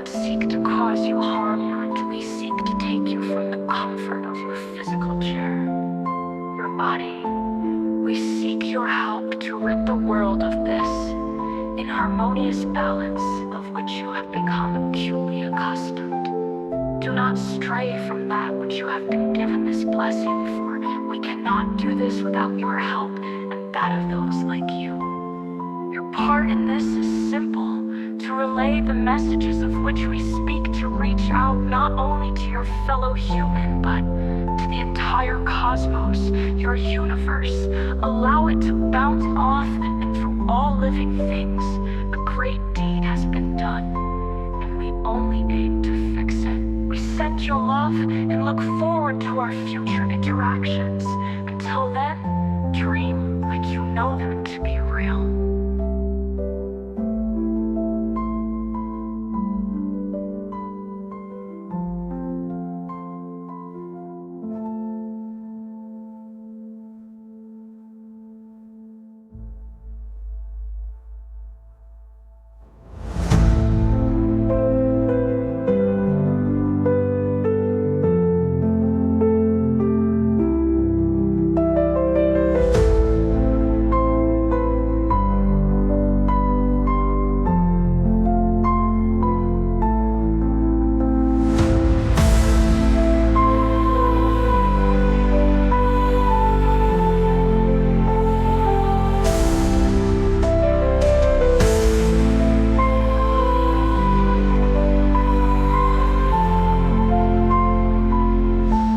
not seek to cause you harm, nor do we seek to take you from the comfort of your physical chair, your body. We seek your help to rid the world of this inharmonious balance of which you have become acutely accustomed. Do not stray from that which you have been given this blessing, for we cannot do this without your help and that of those like you. Your part in this is simple: to relay the messages of which we speak, to reach out not only to your fellow human, but to the entire cosmos, your universe. Allow it to bounce off, and through all living things, a great deed has been done, and we only aim to fix it. We send your love and look forward to our future interactions. Until then, dream like you know them to be real.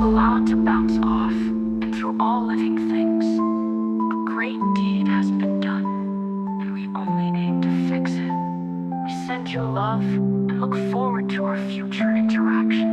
Allow it to bounce off, and through all living things, a great deed has been done, and we only aim to fix it. We send you love and look forward to our future interactions.